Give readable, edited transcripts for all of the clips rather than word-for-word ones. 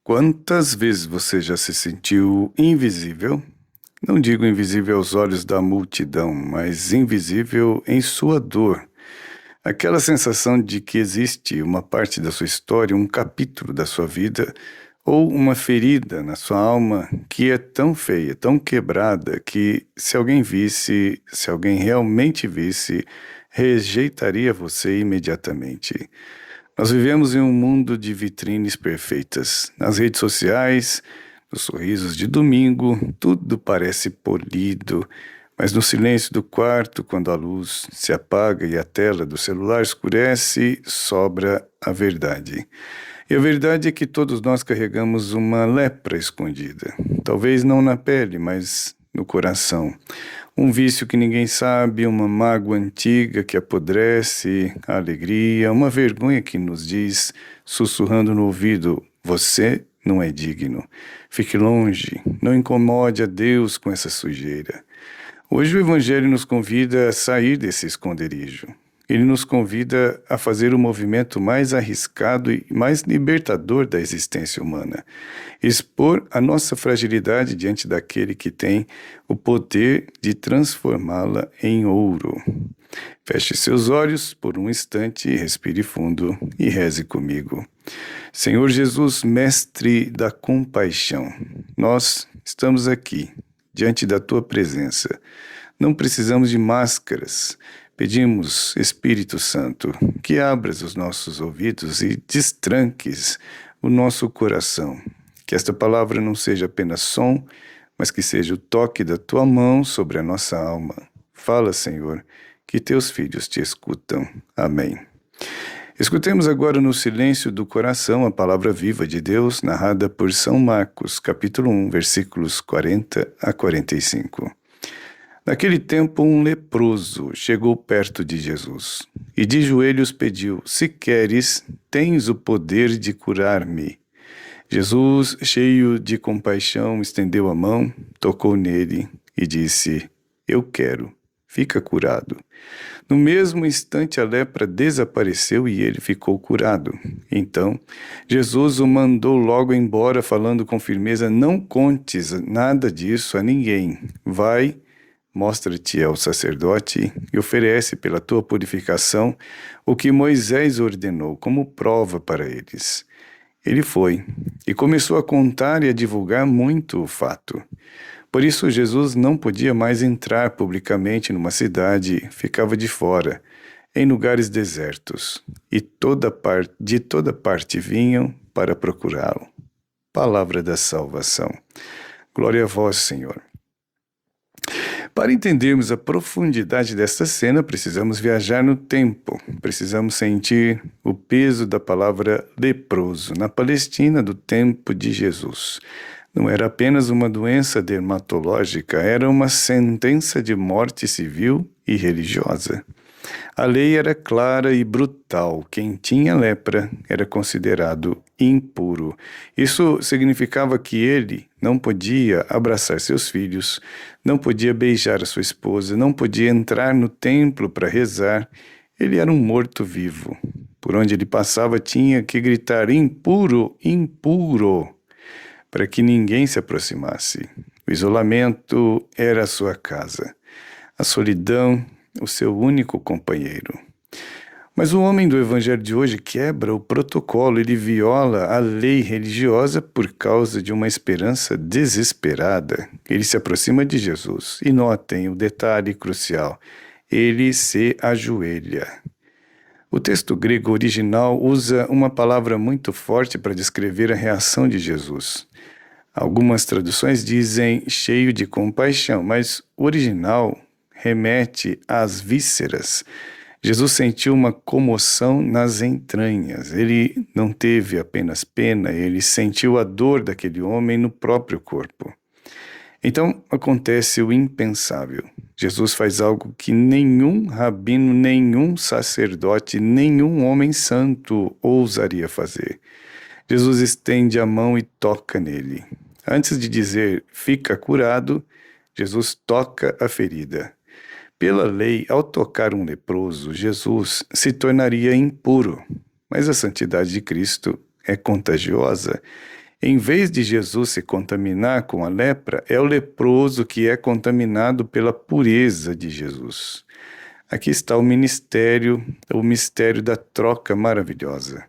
Quantas vezes você já se sentiu invisível? Não digo invisível aos olhos da multidão, mas invisível em sua dor. Aquela sensação de que existe uma parte da sua história, um capítulo da sua vida, ou uma ferida na sua alma que é tão feia, tão quebrada, que se alguém visse, se alguém realmente visse, rejeitaria você imediatamente. Nós vivemos em um mundo de vitrines perfeitas. Nas redes sociais, nos sorrisos de domingo, tudo parece polido, mas no silêncio do quarto, quando a luz se apaga e a tela do celular escurece, sobra a verdade. E a verdade é que todos nós carregamos uma lepra escondida. Talvez não na pele, mas no coração. Um vício que ninguém sabe, uma mágoa antiga que apodrece a alegria, uma vergonha que nos diz, sussurrando no ouvido: você não é digno. Fique longe, não incomode a Deus com essa sujeira. Hoje o Evangelho nos convida a sair desse esconderijo. Ele nos convida a fazer o movimento mais arriscado e mais libertador da existência humana. Expor a nossa fragilidade diante daquele que tem o poder de transformá-la em ouro. Feche seus olhos por um instante, respire fundo e reze comigo. Senhor Jesus, mestre da compaixão, nós estamos aqui, diante da tua presença. Não precisamos de máscaras. Pedimos, Espírito Santo, que abras os nossos ouvidos e destranques o nosso coração. Que esta palavra não seja apenas som, mas que seja o toque da tua mão sobre a nossa alma. Fala, Senhor, que teus filhos te escutam. Amém. Escutemos agora no silêncio do coração a palavra viva de Deus, narrada por São Marcos, capítulo 1, versículos 40 a 45. Naquele tempo, um leproso chegou perto de Jesus e de joelhos pediu: se queres, tens o poder de curar-me. Jesus, cheio de compaixão, estendeu a mão, tocou nele e disse: eu quero, fica curado. No mesmo instante, a lepra desapareceu e ele ficou curado. Então, Jesus o mandou logo embora, falando com firmeza: não contes nada disso a ninguém. Vai, mostra-te ao sacerdote e oferece pela tua purificação o que Moisés ordenou como prova para eles. Ele foi e começou a contar e a divulgar muito o fato. Por isso, Jesus não podia mais entrar publicamente numa cidade, ficava de fora, em lugares desertos, e de toda parte vinham para procurá-lo. Palavra da salvação. Glória a vós, Senhor. Para entendermos a profundidade desta cena, precisamos viajar no tempo. Precisamos sentir o peso da palavra leproso na Palestina do tempo de Jesus. Não era apenas uma doença dermatológica, era uma sentença de morte civil e religiosa. A lei era clara e brutal. Quem tinha lepra era considerado impuro. Isso significava que ele não podia abraçar seus filhos, não podia beijar a sua esposa, não podia entrar no templo para rezar. Ele era um morto-vivo. Por onde ele passava tinha que gritar: impuro, impuro, para que ninguém se aproximasse. O isolamento era a sua casa. A solidão, o seu único companheiro. Mas o homem do evangelho de hoje quebra o protocolo, ele viola a lei religiosa por causa de uma esperança desesperada. Ele se aproxima de Jesus e notem o detalhe crucial: ele se ajoelha. O texto grego original usa uma palavra muito forte para descrever a reação de Jesus. Algumas traduções dizem cheio de compaixão, mas o original remete às vísceras. Jesus sentiu uma comoção nas entranhas. Ele não teve apenas pena, ele sentiu a dor daquele homem no próprio corpo. Então acontece o impensável. Jesus faz algo que nenhum rabino, nenhum sacerdote, nenhum homem santo ousaria fazer. Jesus estende a mão e toca nele. Antes de dizer fica curado, Jesus toca a ferida. Pela lei, ao tocar um leproso, Jesus se tornaria impuro, mas a santidade de Cristo é contagiosa. Em vez de Jesus se contaminar com a lepra, é o leproso que é contaminado pela pureza de Jesus. Aqui está o mistério da troca maravilhosa.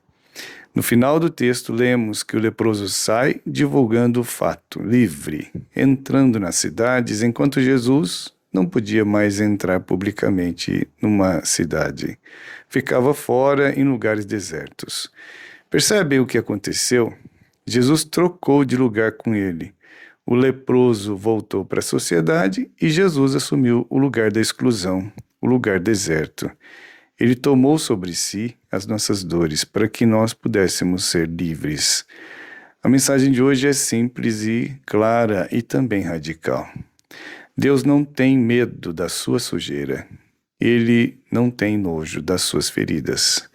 No final do texto, lemos que o leproso sai divulgando o fato, livre, entrando nas cidades, enquanto Jesus não podia mais entrar publicamente numa cidade. Ficava fora em lugares desertos. Percebem o que aconteceu? Jesus trocou de lugar com ele. O leproso voltou para a sociedade e Jesus assumiu o lugar da exclusão, o lugar deserto. Ele tomou sobre si as nossas dores para que nós pudéssemos ser livres. A mensagem de hoje é simples e clara e também radical. Deus não tem medo da sua sujeira. Ele não tem nojo das suas feridas.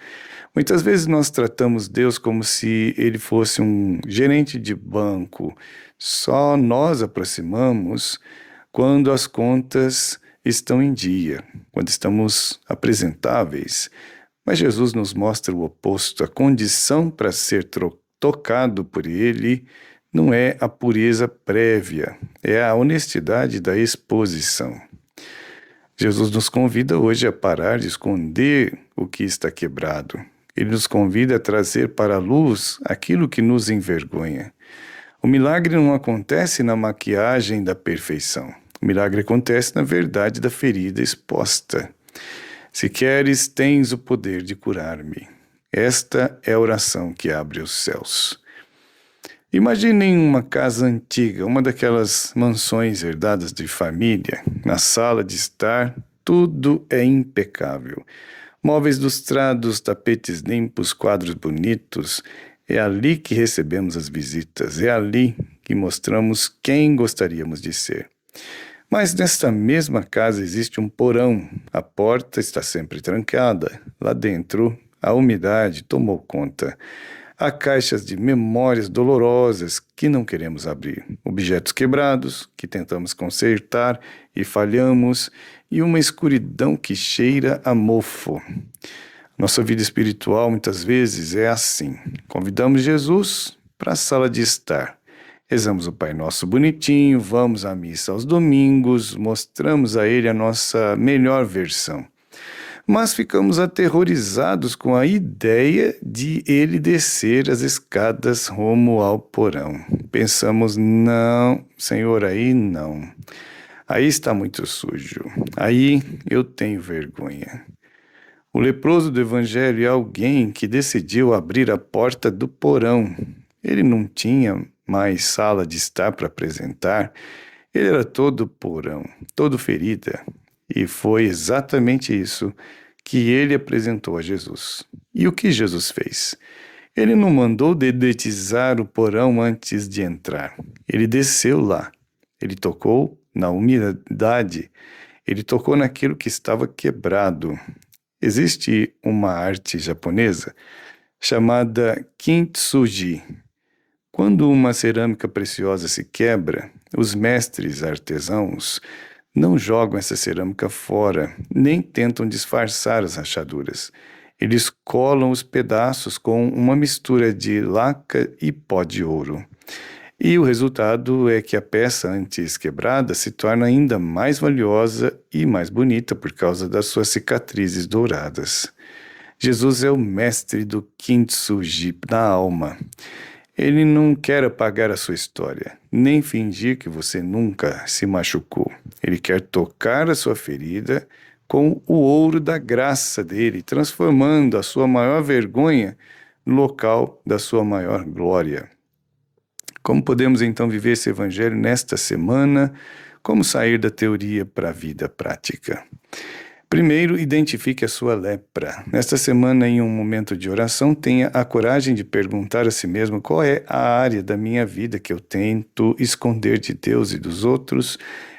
Muitas vezes nós tratamos Deus como se ele fosse um gerente de banco. Só nós aproximamos quando as contas estão em dia, quando estamos apresentáveis. Mas Jesus nos mostra o oposto. A condição para ser tocado por ele não é a pureza prévia, é a honestidade da exposição. Jesus nos convida hoje a parar de esconder o que está quebrado. Ele nos convida a trazer para a luz aquilo que nos envergonha. O milagre não acontece na maquiagem da perfeição. O milagre acontece na verdade da ferida exposta. Se queres, tens o poder de curar-me. Esta é a oração que abre os céus. Imaginem uma casa antiga, uma daquelas mansões herdadas de família. Na sala de estar, tudo é impecável. Móveis lustrados, tapetes limpos, quadros bonitos. É ali que recebemos as visitas, é ali que mostramos quem gostaríamos de ser. Mas nesta mesma casa existe um porão. A porta está sempre trancada. Lá dentro, a umidade tomou conta. Há caixas de memórias dolorosas que não queremos abrir, objetos quebrados que tentamos consertar e falhamos, e uma escuridão que cheira a mofo. Nossa vida espiritual muitas vezes é assim. Convidamos Jesus para a sala de estar. Rezamos o Pai Nosso bonitinho, vamos à missa aos domingos, mostramos a Ele a nossa melhor versão. Mas ficamos aterrorizados com a ideia de ele descer as escadas rumo ao porão. Pensamos, não, Senhor, aí não. Aí está muito sujo. Aí eu tenho vergonha. O leproso do Evangelho é alguém que decidiu abrir a porta do porão. Ele não tinha mais sala de estar para apresentar. Ele era todo porão, todo ferida. E foi exatamente isso que ele apresentou a Jesus. E o que Jesus fez? Ele não mandou dedetizar o porão antes de entrar. Ele desceu lá. Ele tocou na umidade. Ele tocou naquilo que estava quebrado. Existe uma arte japonesa chamada kintsugi. Quando uma cerâmica preciosa se quebra, os mestres artesãos não jogam essa cerâmica fora, nem tentam disfarçar as rachaduras. Eles colam os pedaços com uma mistura de laca e pó de ouro. E o resultado é que a peça antes quebrada se torna ainda mais valiosa e mais bonita por causa das suas cicatrizes douradas. Jesus é o mestre do kintsugi na alma. Ele não quer apagar a sua história, nem fingir que você nunca se machucou. Ele quer tocar a sua ferida com o ouro da graça dele, transformando a sua maior vergonha no local da sua maior glória. Como podemos então viver esse evangelho nesta semana? Como sair da teoria para a vida prática? Primeiro, identifique a sua lepra. Nesta semana, em um momento de oração, tenha a coragem de perguntar a si mesmo qual é a área da minha vida que eu tento esconder de Deus e dos outros.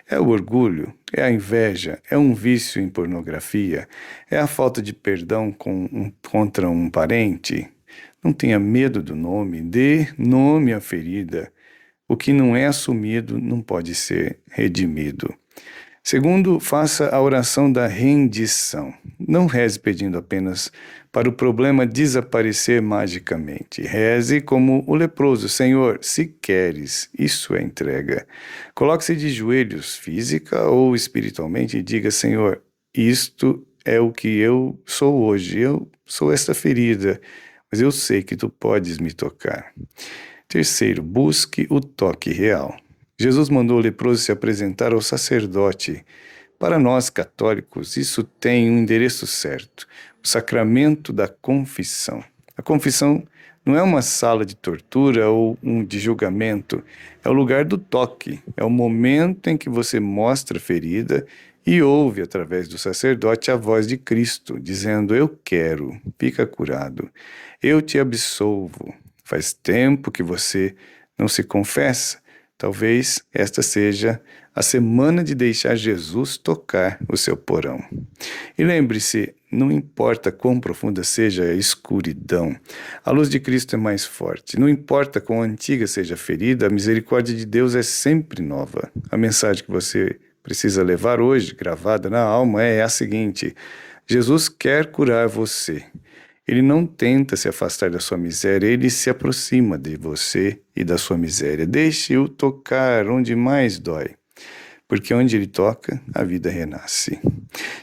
É o orgulho? É a inveja? É um vício em pornografia? É a falta de perdão contra um parente? Não tenha medo do nome, dê nome à ferida. O que não é assumido não pode ser redimido. Segundo, faça a oração da rendição. Não reze pedindo apenas para o problema desaparecer magicamente. Reze como o leproso: Senhor, se queres, isso é entrega. Coloque-se de joelhos, física ou espiritualmente, e diga: Senhor, isto é o que eu sou hoje. Eu sou esta ferida, mas eu sei que tu podes me tocar. Terceiro, busque o toque real. Jesus mandou o leproso se apresentar ao sacerdote. Para nós católicos, isso tem um endereço certo: o sacramento da confissão. A confissão não é uma sala de tortura ou de julgamento, é o lugar do toque, é o momento em que você mostra a ferida e ouve, através do sacerdote, a voz de Cristo, dizendo: Eu quero, fica curado, eu te absolvo. Faz tempo que você não se confessa. Talvez esta seja a semana de deixar Jesus tocar o seu porão. E lembre-se, não importa quão profunda seja a escuridão, a luz de Cristo é mais forte. Não importa quão antiga seja a ferida, a misericórdia de Deus é sempre nova. A mensagem que você precisa levar hoje, gravada na alma, é a seguinte: Jesus quer curar você. Ele não tenta se afastar da sua miséria, ele se aproxima de você e da sua miséria. Deixe-o tocar onde mais dói, porque onde ele toca, a vida renasce.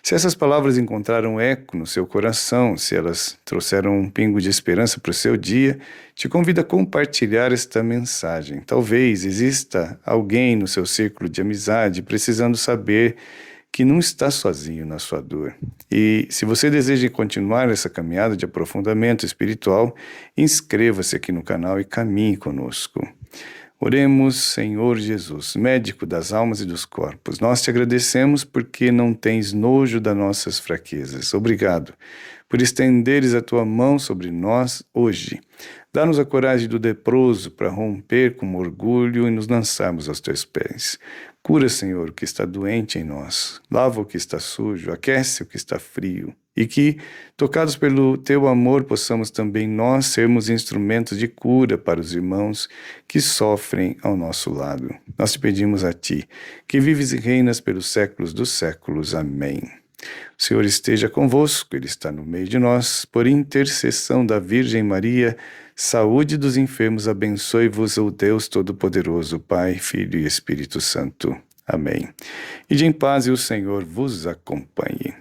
Se essas palavras encontraram eco no seu coração, se elas trouxeram um pingo de esperança para o seu dia, te convido a compartilhar esta mensagem. Talvez exista alguém no seu círculo de amizade precisando saber que não está sozinho na sua dor. E se você deseja continuar essa caminhada de aprofundamento espiritual, inscreva-se aqui no canal e caminhe conosco. Oremos. Senhor Jesus, médico das almas e dos corpos, nós te agradecemos porque não tens nojo das nossas fraquezas. Obrigado por estenderes a tua mão sobre nós hoje. Dá-nos a coragem do leproso para romper com o orgulho e nos lançarmos aos teus pés. Cura, Senhor, o que está doente em nós. Lava o que está sujo, aquece o que está frio. E que, tocados pelo teu amor, possamos também nós sermos instrumentos de cura para os irmãos que sofrem ao nosso lado. Nós te pedimos a ti, que vives e reinas pelos séculos dos séculos. Amém. O Senhor esteja convosco, Ele está no meio de nós. Por intercessão da Virgem Maria, saúde dos enfermos, abençoe-vos o Deus Todo-Poderoso, Pai, Filho e Espírito Santo. Amém. Ide em paz e o Senhor vos acompanhe.